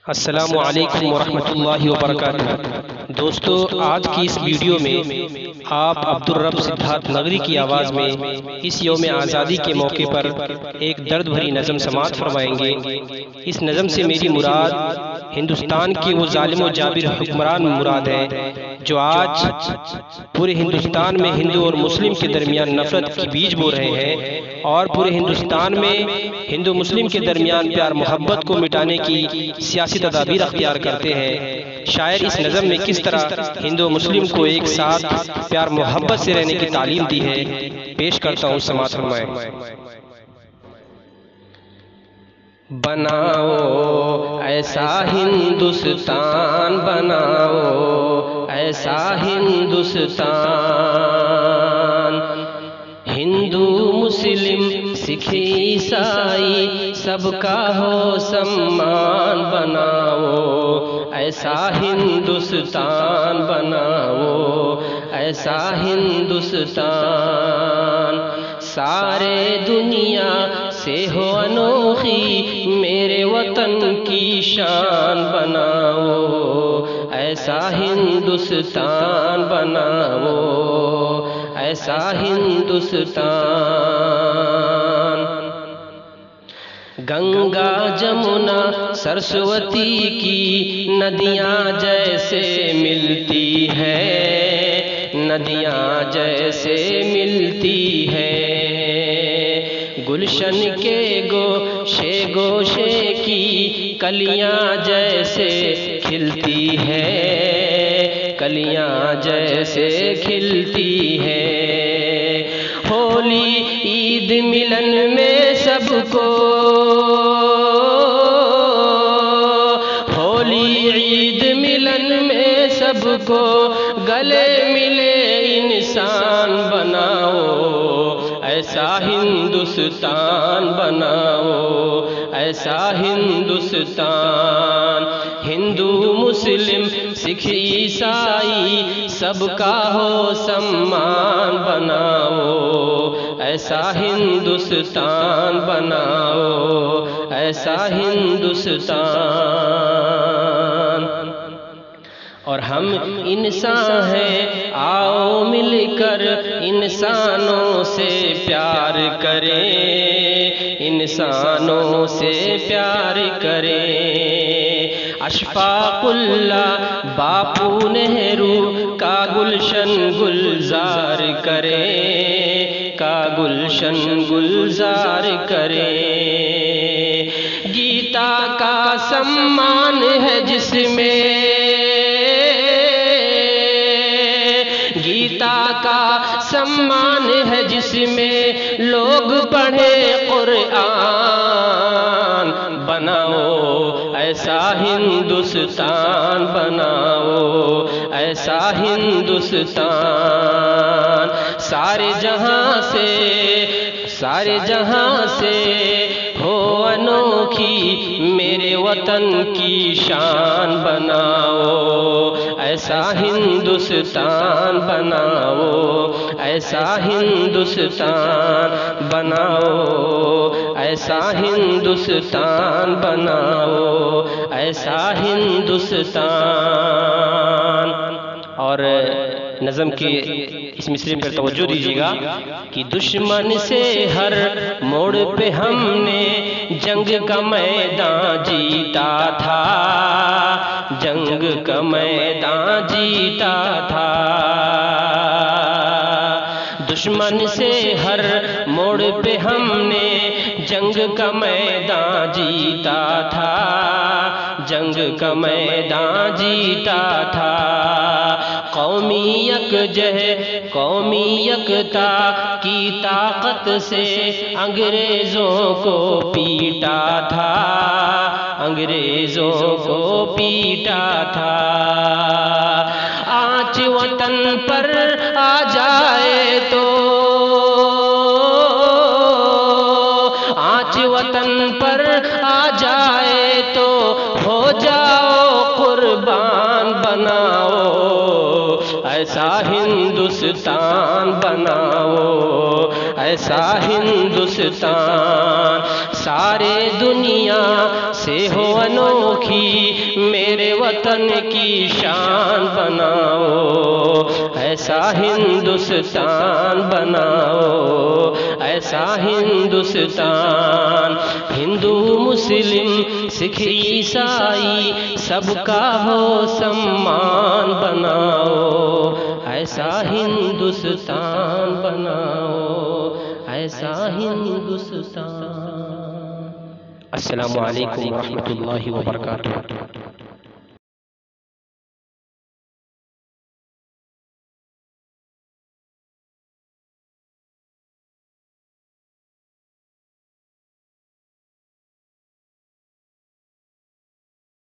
السلام علیکم ورحمۃ اللہ وبرکاتہ۔ دوستو، آج کی اس ویڈیو میں آپ عبدالرب سدھارتھ نگری کی آواز میں اس یوم آزادی کے موقع پر ایک درد بھری نظم سماعت فرمائیں گے۔ اس نظم سے میری مراد ہندوستان کے وہ ظالم و جابر حکمران مراد ہے جو آج پورے ہندوستان میں ہندو اور مسلم کے درمیان نفرت کی بیج بو رہے ہیں اور پورے ہندوستان میں ہندو مسلم کے درمیان پیار محبت کو مٹانے کی سیاسی تدابیر اختیار کرتے ہیں۔ شاعر اس نظم میں کس طرح ہندو مسلم کو ایک ساتھ پیار محبت سے رہنے کی تعلیم دی ہے، پیش کرتا ہوں، سماعت فرمائیں۔ بناؤ ایسا ہندوستان، بناؤ ایسا ہندوستان، ہندو مسلم سکھ عیسائی سب کا ہو سمان، بناؤ ایسا ہندوستان، بناؤ ایسا ہندوستان، سارے دنیا سے ہو انوکھی میرے وطن کی شان، بناؤ ایسا ہندوستان، بناؤ ایسا ہندوستان۔ گنگا جمنا سرسوتی کی ندیاں جیسے ملتی ہے، ندیاں جیسے ملتی ہے، گلشن کے گوشے گوشے کی کلیاں جیسے کھلتی ہے، کلیاں جیسے کھلتی ہے، ہولی عید ملن میں سب کو، ہولی عید ملن میں سب کو گلے ملے انسان، بناؤ ایسا ہندوستان، بناؤ ایسا ہندوستان، ہندو مسلم سکھ عیسائی سب کا ہو سمان، بناؤ ایسا ہندوستان، بناؤ ایسا ہندوستان۔ اور ہم انسان ہیں، آؤ مل کر انسانوں سے پیار کریں، انسانوں سے پیار کریں، اشفاق اللہ باپو نہرو کا گلشن گلزار کریں، کا گلشن گلزار کریں، گیتا کا سمان ہے جس میں، گیتا کا سمان ہے جس میں لوگ پڑھے قرآن، بناؤ ایسا ہندوستان، بناؤ ایسا ہندوستان، سارے جہاں سے، سارے جہاں سے ہو انوکھی میرے وطن کی شان، بناؤ ایسا ہندوستان، بناؤ ایسا ہندوستان، بناؤ ایسا ہندوستان، بناؤ ایسا ہندوستان۔ اور نظم کے اس مصرعے پر توجہ دیجیے گا کہ دشمن سے ہر موڑ پہ ہم نے جنگ کا میدان جیتا تھا، جنگ کا میدان جیتا تھا، دشمن سے ہر موڑ پہ ہم نے جنگ کا میدان جیتا تھا، جنگ کا میدان جیتا تھا، قومی یکجہت، قومی یکتا کی طاقت سے انگریزوں کو پیٹا تھا، انگریزوں کو پیٹا تھا، آنچ وطن پر آ جائے تو، آنچ وطن پر آ جائے تو ہو جاؤ قربان، بناؤ ایسا ہندوستان، بناؤ ایسا ہندوستان، سارے دنیا سے ہو انوکھی، میرے وطن کی شان بناؤ، ایسا ہندوستان بناؤ، ایسا ہندوستان، ہندو مسلم سکھ عیسائی سب کا ہو سمان بناؤ، ایسا ہندوستان بناؤ، ایسا ہندوستان۔ السلام علیکم ورحمۃ اللہ وبرکاتہ۔